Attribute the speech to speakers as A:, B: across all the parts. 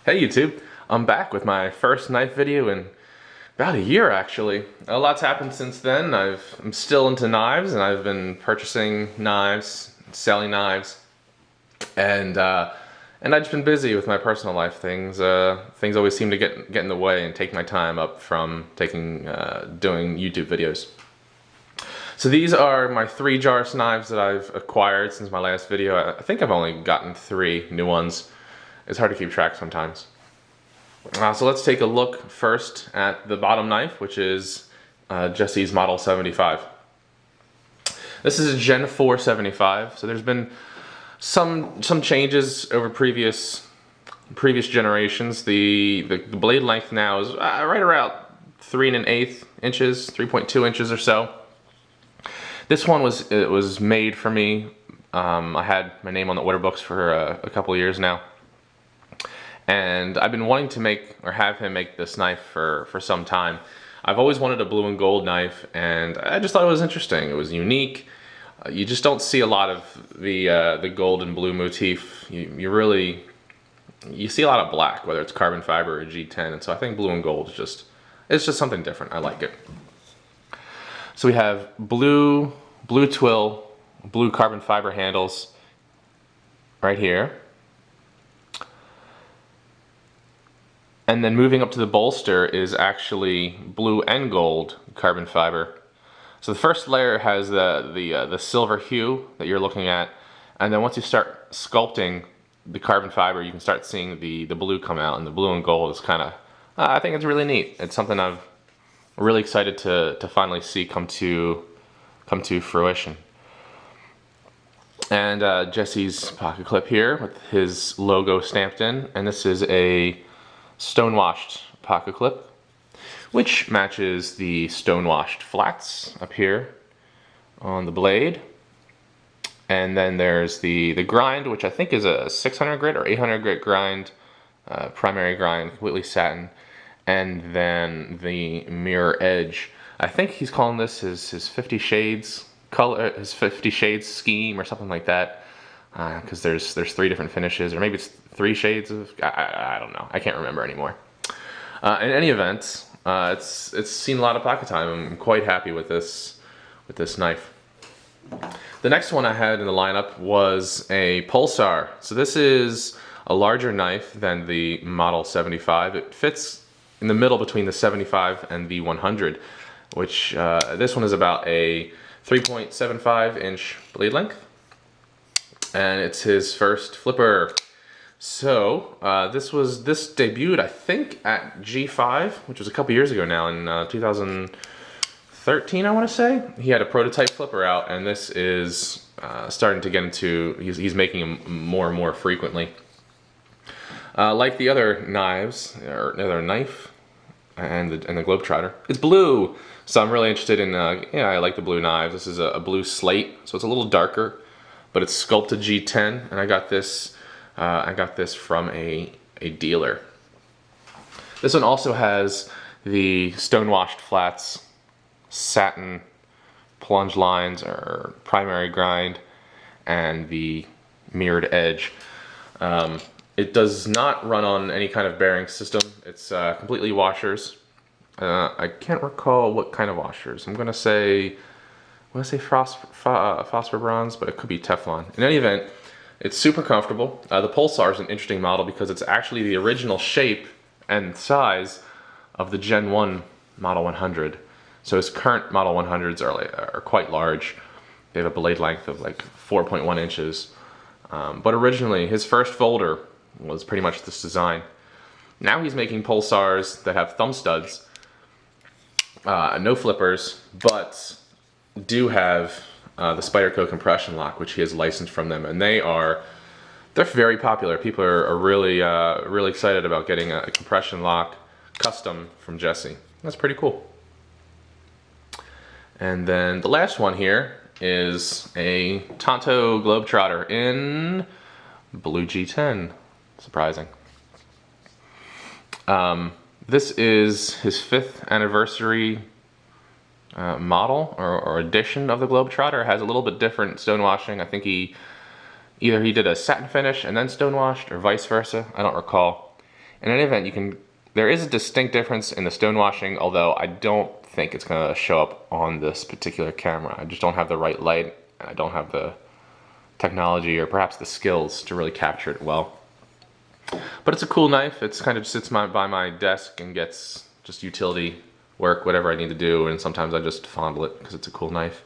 A: Hey YouTube, I'm back with my first knife video in about a year actually. A lot's happened since then. I'm still into knives and I've been purchasing knives, selling knives, and I've just been busy with my personal life. Things always seem to get in the way and take my time up from doing YouTube videos. So these are my 3 Jarosz knives that I've acquired since my last video. I think I've only gotten 3 new ones. It's hard to keep track sometimes. So let's take a look first at the bottom knife, which is Jesse's Model 75. This is a Gen 4 75, so there's been some changes over previous generations. The blade length now is right around 3 1/8 inches, 3.2 inches or so. This one was made for me. I had my name on the order books for a couple of years now. And I've been wanting to have him make this knife for some time. I've always wanted a blue and gold knife, and I just thought it was interesting. It was unique. You just don't see a lot of the gold and blue motif. You see a lot of black, whether it's carbon fiber or G10. And so I think blue and gold is just something different. I like it. So we have blue twill, blue carbon fiber handles right here. And then moving up to the bolster is actually blue and gold carbon fiber. So the first layer has the silver hue that you're looking at, and then once you start sculpting the carbon fiber, you can start seeing the blue come out, and the blue and gold is kind of, I think it's really neat. It's something I'm really excited to finally see come to fruition. And Jesse's pocket clip here with his logo stamped in, and this is a stonewashed pocket clip, which matches the stonewashed flats up here on the blade. And then there's the grind, which I think is a 600 grit or 800 grit grind, primary grind, completely satin. And then the mirror edge. I think he's calling this his 50 shades color, his 50 shades scheme or something like that. Because there's 3 different finishes, or maybe it's 3 shades of, I don't know, I can't remember anymore. In any event, it's seen a lot of pocket time. I'm quite happy with this knife. The next one I had in the lineup was a Pulsar. So this is a larger knife than the Model 75. It fits in the middle between the 75 and the 100, which this one is about a 3.75 inch blade length. And it's his first flipper. So this debuted, I think, at G5, which was a couple years ago now, in 2013, I want to say. He had a prototype flipper out, and this is starting to get into, he's making them more and more frequently. Like the other knives, or the other knife, and the Globetrotter, it's blue. So I'm really interested in, I like the blue knives. This is a blue slate, so it's a little darker, but it's sculpted G10, and I got this from a dealer. This one also has the stonewashed flats, satin plunge lines or primary grind, and the mirrored edge. It does not run on any kind of bearing system. It's completely washers. I can't recall what kind of washers. I'm gonna say phosphor bronze, but it could be Teflon. In any event, it's super comfortable. The Pulsar is an interesting model because it's actually the original shape and size of the Gen 1 Model 100. So his current Model 100s are quite large. They have a blade length of like 4.1 inches. But originally, his first folder was pretty much this design. Now he's making Pulsars that have thumb studs, no flippers, but do have the Spyderco compression lock, which he has licensed from them, and they're very popular. People are really excited about getting a compression lock custom from Jesse. That's pretty cool. And then the last one here is a Tonto Globetrotter in blue G10. Surprising. This is his 5th anniversary model or edition of the Globetrotter. It has a little bit different stonewashing. I think either he did a satin finish and then stonewashed, or vice versa. I don't recall. In any event, there is a distinct difference in the stonewashing, although I don't think it's gonna show up on this particular camera. I just don't have the right light, and I don't have the technology or perhaps the skills to really capture it well. But it's a cool knife. It's kind of sits by my desk and gets just utility work, whatever I need to do, and sometimes I just fondle it because it's a cool knife.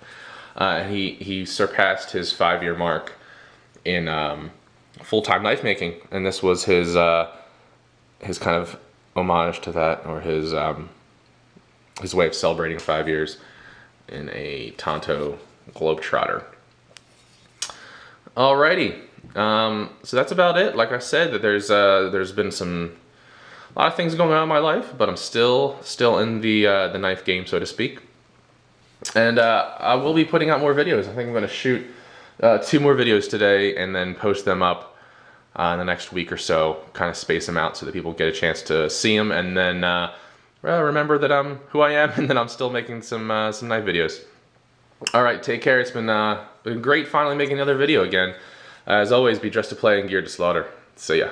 A: And he surpassed his 5-year mark in full-time knife making, and this was his kind of homage to that, or his way of celebrating 5 years in a Tonto Globetrotter. Alrighty, so that's about it. Like I said, that there's been a lot of things going on in my life, but I'm still in the knife game, so to speak. And I will be putting out more videos. I think I'm going to shoot 2 more videos today and then post them up in the next week or so, kind of space them out so that people get a chance to see them, and then remember that I'm who I am and that I'm still making some knife videos. Alright, take care. It's been great finally making another video again. As always, be dressed to play and geared to slaughter. See ya.